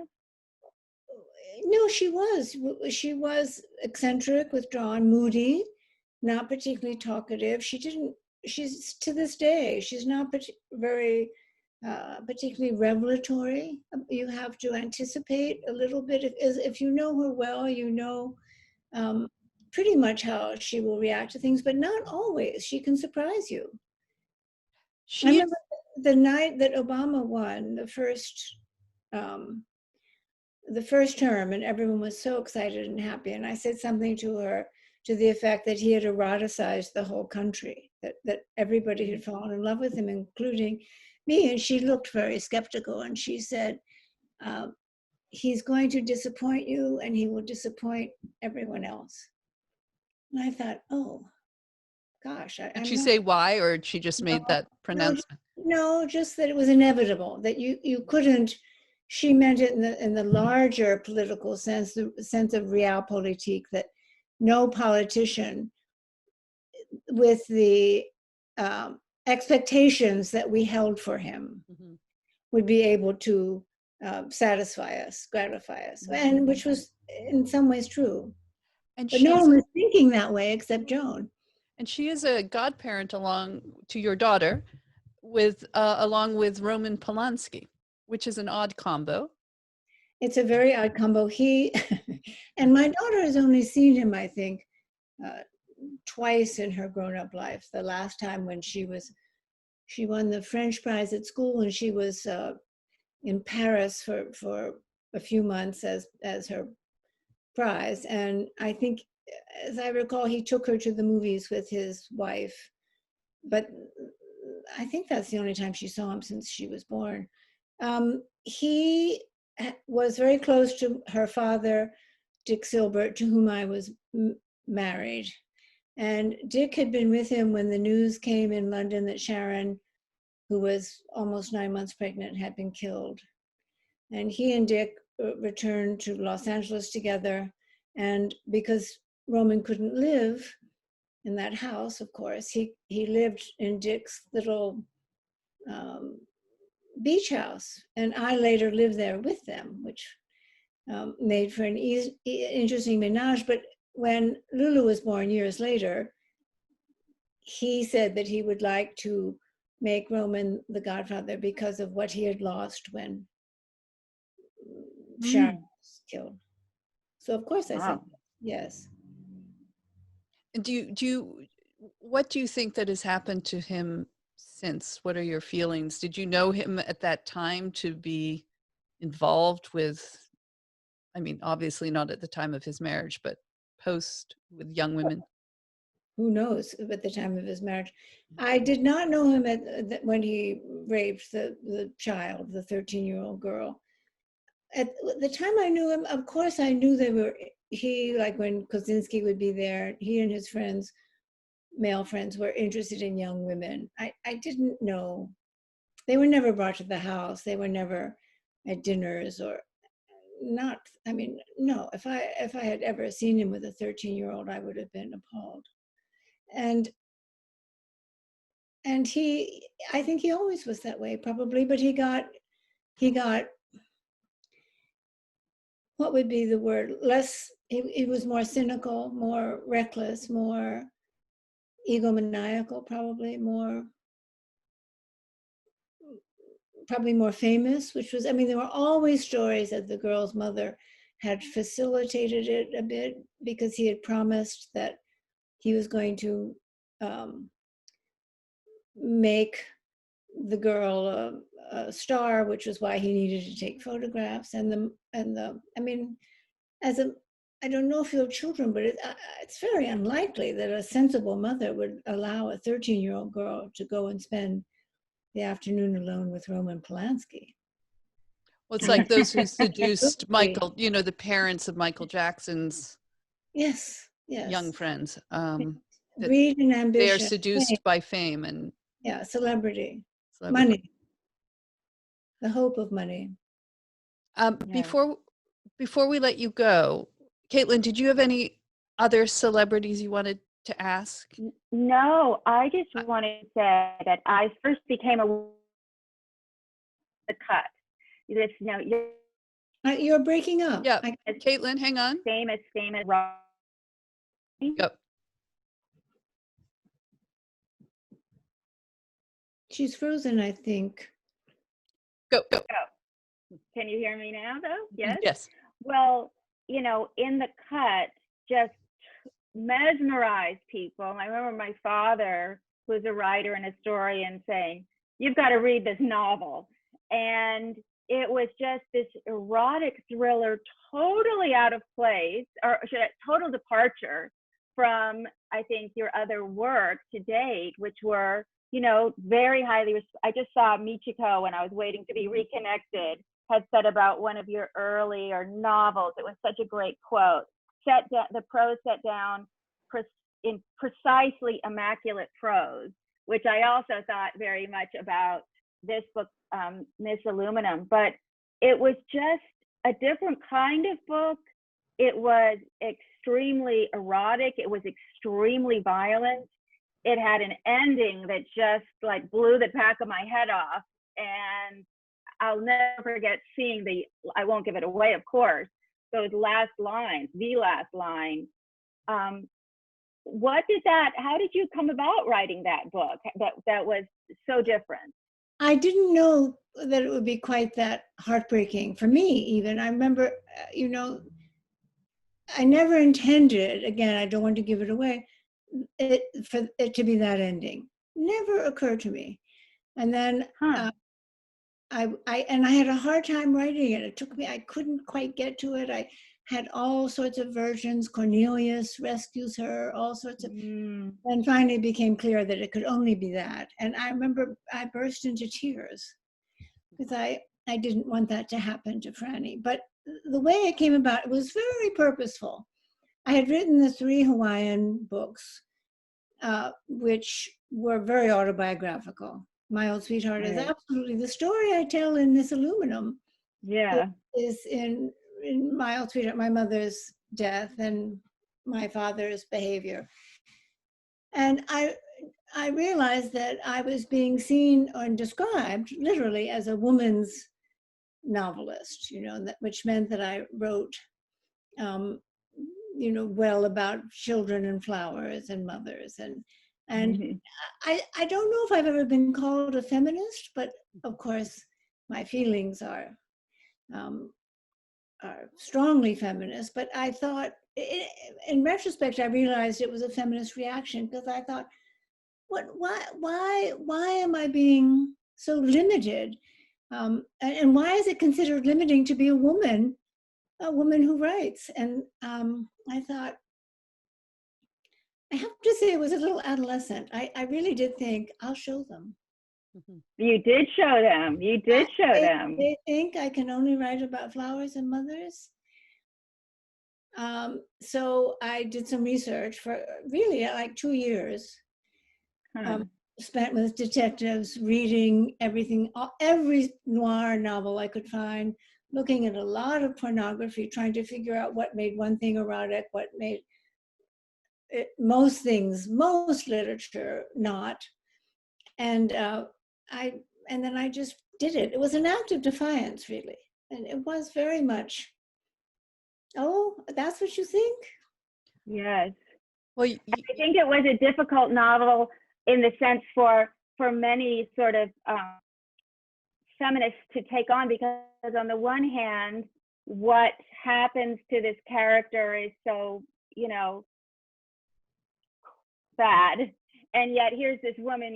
No, she was eccentric, withdrawn, moody, not particularly talkative. She's to this day, she's not very particularly revelatory. You have to anticipate a little bit. If you know her well, you know pretty much how she will react to things, but not always. She can surprise you. I remember the night that Obama won the first term, and everyone was so excited and happy. And I said something to her to the effect that he had eroticized the whole country, that everybody had fallen in love with him, including me. And she looked very skeptical, and she said, he's going to disappoint you, and he will disappoint everyone else. And I thought, oh, gosh. Did she say why, or she just made that pronouncement? No, just that it was inevitable, that you couldn't. She meant it in the larger political sense, the sense of realpolitik, that no politician with the expectations that we held for him would be able to satisfy us, gratify us, and which was in some ways true. But no one was thinking that way except Joan. And she is a godparent along to your daughter, along with Roman Polanski, which is an odd combo. It's a very odd combo. He and my daughter has only seen him, I think, twice in her grown-up life. The last time when she won the French prize at school, and she was in Paris for a few months as her prize. And I think, as I recall, he took her to the movies with his wife, but I think that's the only time she saw him since she was born. He was very close to her father, Dick Silbert, to whom I was married. And Dick had been with him when the news came in London that Sharon, who was almost 9 months pregnant, had been killed. And he and Dick returned to Los Angeles together. And because Roman couldn't live in that house, of course, he lived in Dick's little beach house. And I later lived there with them, which made for an interesting menage. But when Lulu was born years later, he said that he would like to make Roman the godfather because of what he had lost when Sharon was killed. So of course I said yes. And what do you think that has happened to him since? What are your feelings? Did you know him at that time to be involved with, I mean, obviously not at the time of his marriage, but post with young women? Who knows at the time of his marriage. I did not know him when he raped the child, the 13-year-old girl. At the time I knew him, of course I knew like when Kosinski would be there, he and his friends, male friends, were interested in young women. I didn't know. They were never brought to the house. They were never at dinners or not. I mean, no, if I had ever seen him with a 13-year-old, I would have been appalled. And I think he always was that way, probably, but he got, what would be the word? He was more cynical, more reckless, more egomaniacal, probably more famous, which was, I mean, there were always stories that the girl's mother had facilitated it a bit because he had promised that he was going to make the girl a star, which was why he needed to take photographs. I mean, I don't know if you have children, but it's very unlikely that a sensible mother would allow a 13-year-old girl to go and spend the afternoon alone with Roman Polanski. Well, it's like those who seduced Michael, you know, the parents of Michael Jackson's young friends. Greed and ambition. They are seduced by fame and celebrity, money, the hope of money. Before we let you go, Caitlin, did you have any other celebrities you wanted to ask? No, I just wanted to say that I first became the cut. This, you're breaking up. Yeah, Caitlin, hang on. Famous. Yep. She's frozen, I think. Go. Can you hear me now, though? Yes? Yes. Well, in the cut, just mesmerized people. I remember my father, who's a writer and historian, saying, "You've got to read this novel." And it was just this erotic thriller, totally out of place, or total departure from, I think, your other work to date, which were, very highly, I just saw Michiko when I was waiting to be reconnected, had said about one of your earlier novels. It was such a great quote. The prose set down in precisely immaculate prose, which I also thought very much about this book, Miss Aluminum. But it was just a different kind of book. It was extremely erotic. It was extremely violent. It had an ending that just like blew the back of my head off. And I'll never forget seeing I won't give it away, of course, those last lines, the last line. How did you come about writing that book that was so different? I didn't know that it would be quite that heartbreaking for me, even. I remember, I never intended, again, I don't want to give it away, for it to be that ending. Never occurred to me. And then I had a hard time writing it. It took me, I couldn't quite get to it. I had all sorts of versions. Cornelius rescues her, all sorts of, and finally it became clear that it could only be that. And I remember I burst into tears because I didn't want that to happen to Franny. But the way it came about, it was very purposeful. I had written the 3 Hawaiian books, which were very autobiographical. My Old Sweetheart is absolutely the story I tell in Miss Aluminum. Yeah, is in My Old Sweetheart, my mother's death and my father's behavior. And I realized that I was being seen and described literally as a woman's novelist, which meant that I wrote well about children and flowers and mothers. And Mm-hmm. I don't know if I've ever been called a feminist, but of course my feelings are strongly feminist. But I thought, in retrospect, I realized it was a feminist reaction, because I thought, why am I being so limited? And why is it considered limiting to be a woman who writes? And I thought, I have to say, it was a little adolescent. I really did think, I'll show them. You did show them. You did show them. They think I can only write about flowers and mothers. So I did some research for really like 2 years. Spent with detectives, reading everything, every noir novel I could find, looking at a lot of pornography, trying to figure out what made one thing erotic, what made most literature not. And then I just did it. It was an act of defiance, really. And it was very much, oh, that's what you think? Yes. Well, I think it was a difficult novel in the sense for many sort of feminists to take on, because on the one hand, what happens to this character is so, bad. And yet here's this woman,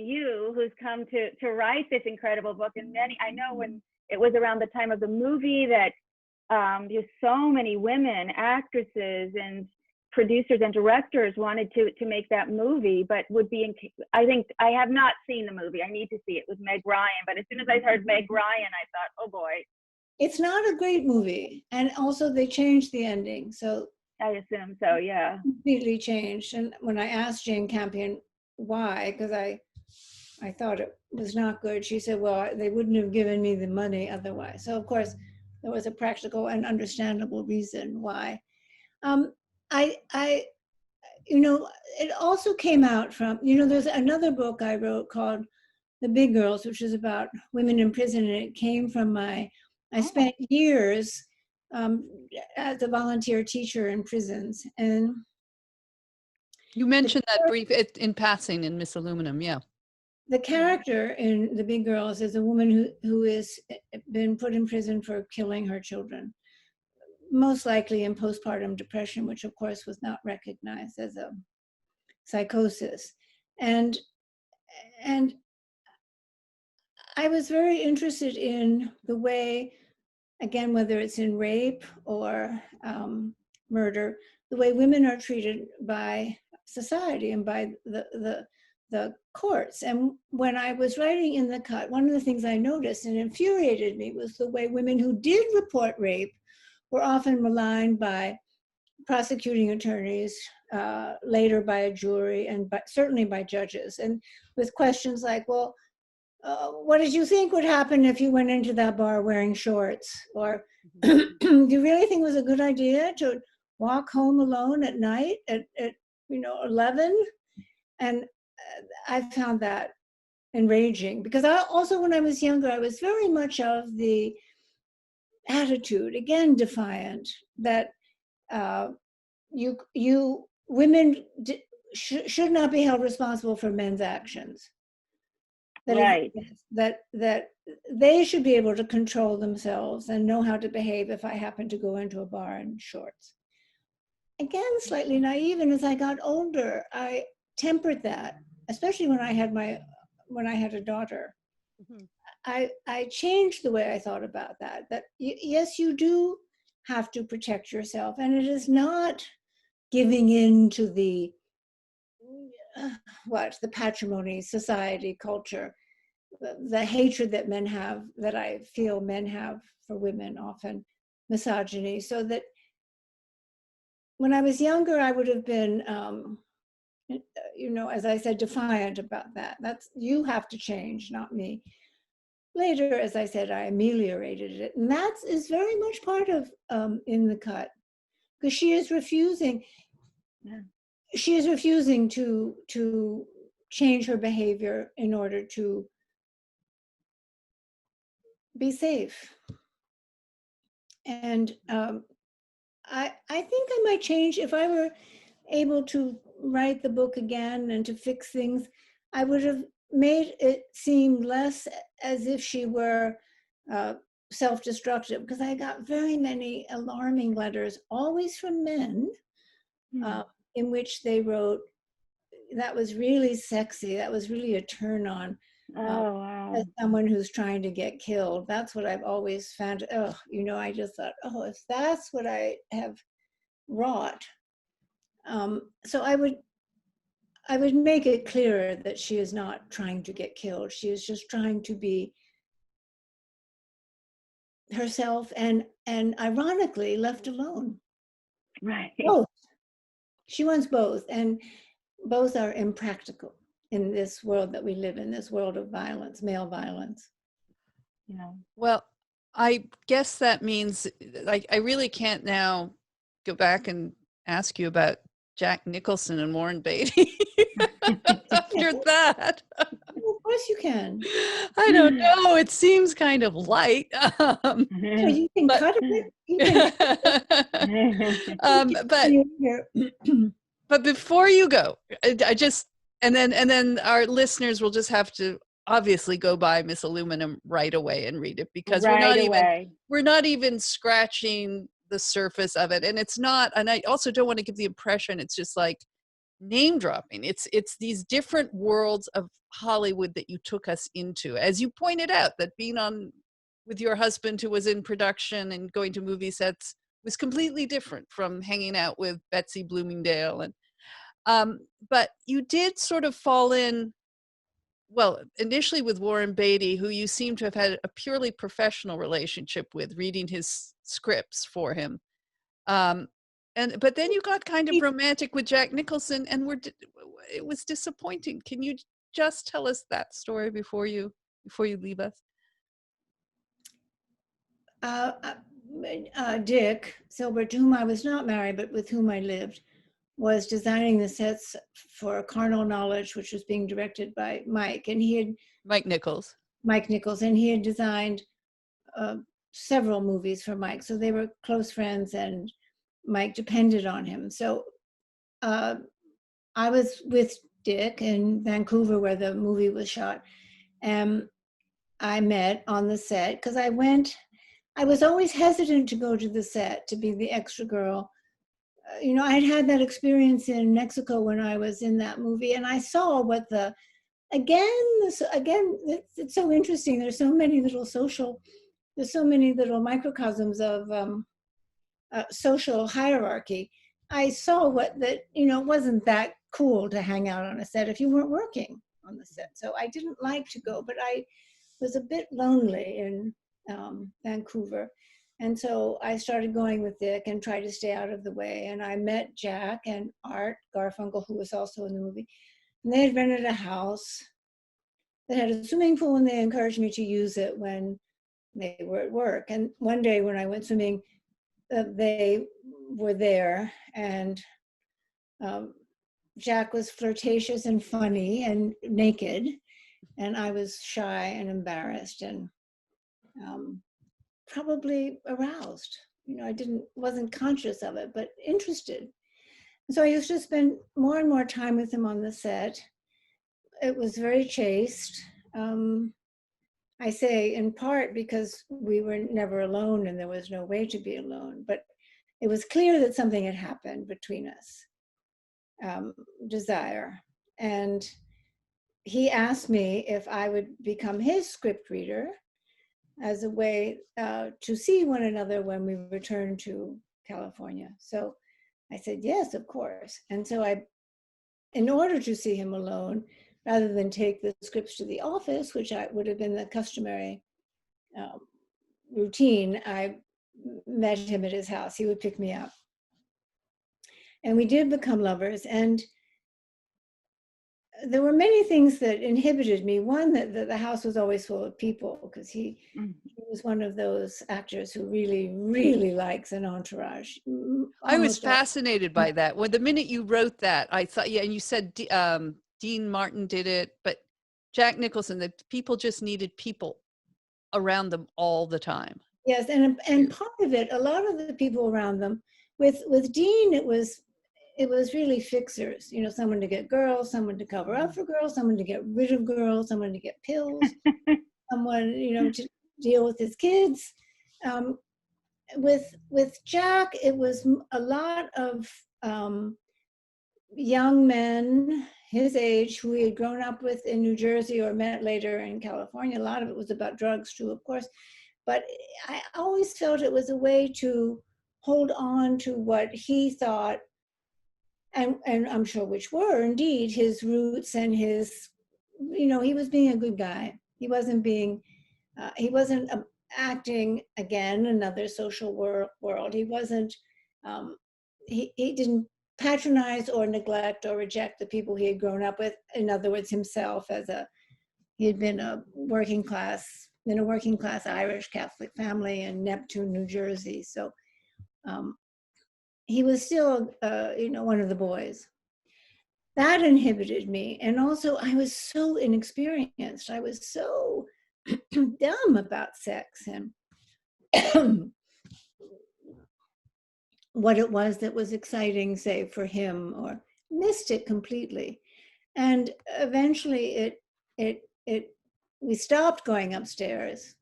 who's come to write this incredible book. And I know when it was around the time of the movie that there's so many women actresses and producers and directors wanted to make that movie, but I think I have not seen the movie. I need to see it with Meg Ryan. But as soon as I heard Meg Ryan, I thought, oh boy. It's not a great movie. And also they changed the ending. So I assume so, yeah. Completely changed. And when I asked Jane Campion why, because I thought it was not good, she said, well, they wouldn't have given me the money otherwise. So of course, there was a practical and understandable reason why. It also came out from, there's another book I wrote called The Big Girls, which is about women in prison. And it came from I spent years as a volunteer teacher in prisons. And you mentioned that brief in passing in Miss Aluminum, yeah. The character in The Big Girls is a woman who has been put in prison for killing her children, most likely in postpartum depression, which of course was not recognized as a psychosis. And I was very interested in the way, again, whether it's in rape or murder, the way women are treated by society and by the courts. And when I was writing In the Cut, one of the things I noticed and infuriated me was the way women who did report rape were often maligned by prosecuting attorneys, later by a jury, and certainly by judges, and with questions like, well, what did you think would happen if you went into that bar wearing shorts? Or do you really think it was a good idea to walk home alone at night at 11? And I found that enraging, because when I was younger, I was very much of the attitude, again, defiant, that women should not be held responsible for men's actions. Right. That they should be able to control themselves and know how to behave if I happen to go into a bar in shorts. Again, slightly naive, and as I got older, I tempered that, especially when I had a daughter. Mm-hmm. I changed the way I thought about that. That yes, you do have to protect yourself, and it is not giving in to the patrimony, society, culture, the hatred that men have, that I feel men have for women, often misogyny. So that when I was younger, I would have been, as I said, defiant about that. That's, you have to change, not me. Later, as I said, I ameliorated it. And that is very much part of In the Cut, because she is refusing. Yeah. She is refusing to change her behavior in order to be safe. And I think I might change if I were able to write the book again and to fix things. I would have made it seem less as if she were self-destructive, because I got very many alarming letters, always from men, in which they wrote, "That was really sexy. That was really a turn on." Wow. As someone who's trying to get killed. That's what I've always found. Oh, I just thought, oh, if that's what I have wrought. So I would make it clearer that she is not trying to get killed. She is just trying to be herself, and ironically left alone. Right. Both. She wants both, and both are impractical in this world that we live in, this world of violence, male violence. Yeah. Well, I guess that means I really can't now go back and ask you about Jack Nicholson and Warren Beatty after that. Well, of course you can. I don't know. It seems kind of light. So you can cut it. You can but before you go, I just and then our listeners will just have to obviously go by Miss Aluminum right away and read it, because we're not even scratching the surface of it, and it's not. And I also don't want to give the impression it's just like name dropping. It's these different worlds of Hollywood that you took us into, as you pointed out, that being on with your husband who was in production and going to movie sets was completely different from hanging out with Betsy Bloomingdale. And but you did sort of fall in, well, initially with Warren Beatty, who you seem to have had a purely professional relationship with, reading his scripts for him. But then you got kind of romantic with Jack Nicholson, and it was disappointing. Can you just tell us that story before you leave us? Dick Silver, to whom I was not married, but with whom I lived, was designing the sets for Carnal Knowledge, which was being directed by Mike, and Mike Nichols, and he had designed several movies for Mike, so they were close friends, and Mike depended on him. So I was with Dick in Vancouver, where the movie was shot, and I met on the set, because I was always hesitant to go to the set to be the extra girl. I'd had that experience in Mexico when I was in that movie, and I saw what it's so interesting. There's so many little microcosms of social hierarchy. I saw it wasn't that cool to hang out on a set if you weren't working on the set. So I didn't like to go, but I was a bit lonely in Vancouver. And so I started going with Dick and tried to stay out of the way. And I met Jack and Art Garfunkel, who was also in the movie. And they had rented a house that had a swimming pool, and they encouraged me to use it when they were at work. And one day when I went swimming, they were there, and Jack was flirtatious and funny and naked, and I was shy and embarrassed and probably aroused. I wasn't conscious of it, but interested. And so I used to spend more and more time with him on the set. It was very chaste. I say in part because we were never alone and there was no way to be alone, but it was clear that something had happened between us, desire. And he asked me if I would become his script reader as a way to see one another when we returned to California. So I said, yes, of course. And so in order to see him alone, rather than take the scripts to the office, which would have been the customary routine, I met him at his house. He would pick me up. And we did become lovers. And there were many things that inhibited me. One, that the house was always full of people, because he was one of those actors who really, really likes an entourage. I was fascinated by that. Well, the minute you wrote that, I thought, yeah, and you said Dean Martin did it, but Jack Nicholson, that people just needed people around them all the time. Yes, and part of it, a lot of the people around them With Dean, it was really fixers, you know, someone to get girls, someone to cover up for girls, someone to get rid of girls, someone to get pills, someone, you know, to deal with his kids. With Jack, it was a lot of young men his age who he had grown up with in New Jersey or met later in California. A lot of it was about drugs too, of course. But I always felt it was a way to hold on to what he thought, and I'm sure which were indeed his roots and his, you know, he was being a good guy. He wasn't being, he wasn't acting again another social world. He wasn't, he didn't patronize or neglect or reject the people he had grown up with. In other words, himself he had been in a working class Irish Catholic family in Neptune, New Jersey. So he was still, you know, one of the boys. That inhibited me. And also I was so inexperienced. I was so dumb about sex and what it was that was exciting, say, for him, or missed it completely. And eventually we stopped going upstairs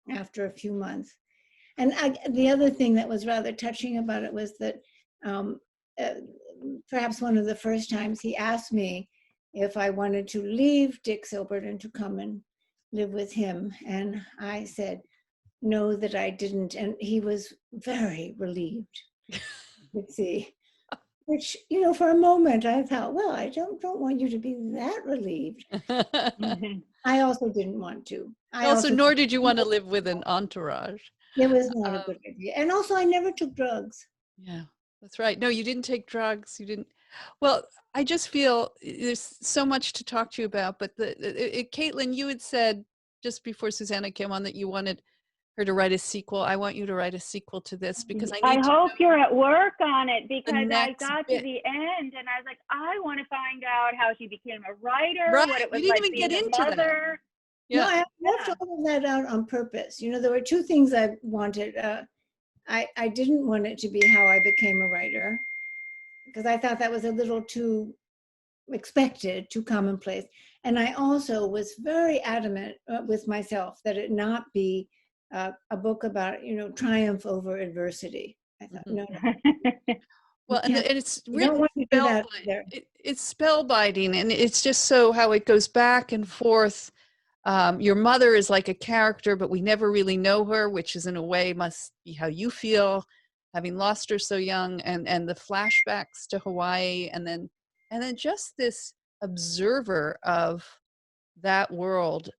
after a few months. And the other thing that was rather touching about it was that perhaps one of the first times he asked me if I wanted to leave Dick Silbert and to come and live with him. And I said, no, that I didn't. And he was very relieved. Let's see. Which, you know, for a moment I thought, well, I don't want you to be that relieved. I also didn't want to. Nor did you want to live with an entourage. It was not a good idea. And also I never took drugs. Yeah, that's right. No, you didn't take drugs. You didn't. Well, I just feel there's so much to talk to you about, but Caitlin, you had said just before Susanna came on that you wanted her to write a sequel. I want you to write a sequel to this because I hope you're at work on it, because I got to the end and I was like, I want to find out how she became a writer, what it was like being a mother. Yeah. No, I left all of that out on purpose. You know, there were two things I wanted. I didn't want it to be how I became a writer, because I thought that was a little too expected, too commonplace. And I also was very adamant with myself that it not be a book about, you know, triumph over adversity. I thought, no. Well, and it's really it's spellbinding, and it's just so how it goes back and forth. Your mother is like a character, but we never really know her, which is in a way must be how you feel, having lost her so young, and the flashbacks to Hawaii, and then just this observer of that world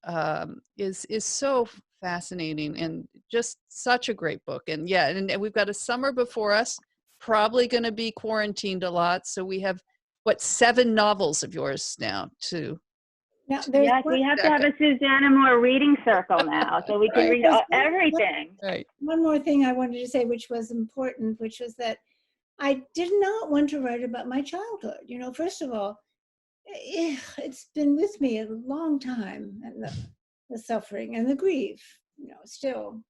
is so fascinating, and just such a great book. And yeah, and we've got a summer before us, probably going to be quarantined a lot, so we have 7 novels of yours now to yes, we have to have a Susanna Moore reading circle now, so we can read everything. Right. One more thing I wanted to say, which was important, which was that I did not want to write about my childhood. You know, first of all, it's been with me a long time, and the suffering and the grief. You know, I still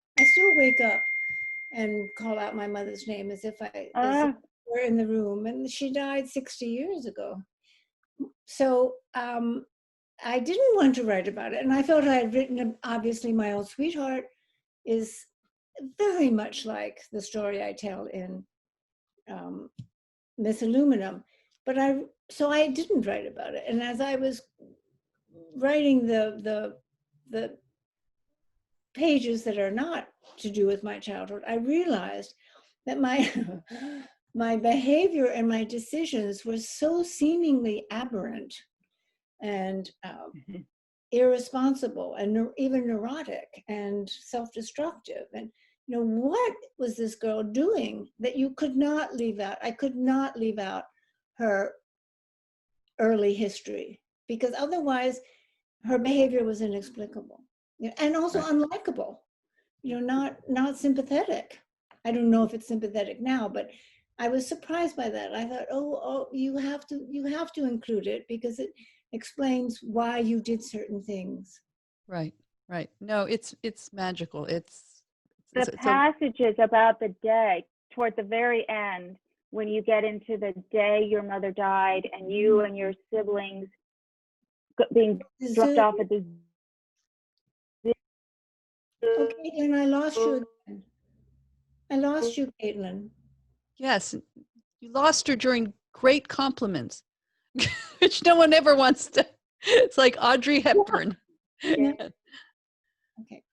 wake up and call out my mother's name as if I were in the room, and she died 60 years ago. So I didn't want to write about it, and I felt I had written, obviously, My Old Sweetheart is very much like the story I tell in Miss Aluminum, but so I didn't write about it. And as I was writing the pages that are not to do with my childhood, I realized that my my behavior and my decisions were so seemingly aberrant and irresponsible and even neurotic and self-destructive. And, you know, what was this girl doing that you could not leave out? I could not leave out her early history, because otherwise her behavior was inexplicable, and also unlikable, you know, not sympathetic. I don't know if it's sympathetic now, but I was surprised by that. I thought, oh, you have to include it because it explains why you did certain things. Right. No, it's magical. It's passages about the day. toward the very end, when you get into the day your mother died and you and your siblings being dropped off at the zoo. Oh, Caitlin, I lost you again. I lost you, Caitlin. Yes, you lost her during great compliments, which no one ever wants to. It's like Audrey Hepburn. Yeah. Okay.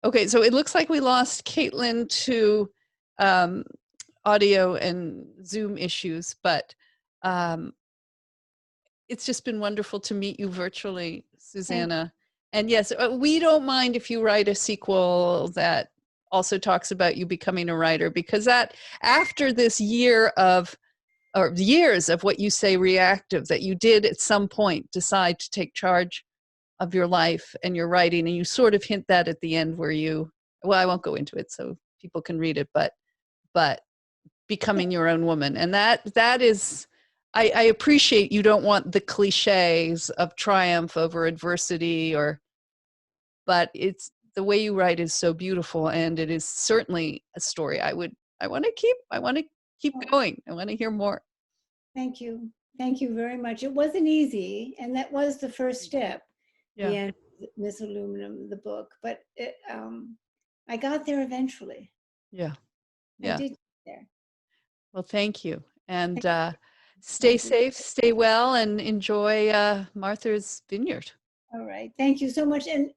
Okay, so it looks like we lost Caitlin to audio and Zoom issues, but it's just been wonderful to meet you virtually, Susanna. And yes, we don't mind if you write a sequel that also talks about you becoming a writer, because that after this years of what you say reactive, that you did at some point decide to take charge of your life and your writing, and you sort of hint that at the end where you, well, I won't go into it so people can read it, but becoming your own woman. And that is, I appreciate you don't want the cliches of triumph over adversity, but it's the way you write is so beautiful, and it is certainly a story I want to keep going. I want to hear more. Thank you. Thank you very much. It wasn't easy, and that was the first step. Yeah. The end of Miss Aluminum, the book, but I got there eventually. Yeah. I did get there. Well, thank you. And stay safe, stay well, and enjoy Martha's Vineyard. All right. Thank you so much. And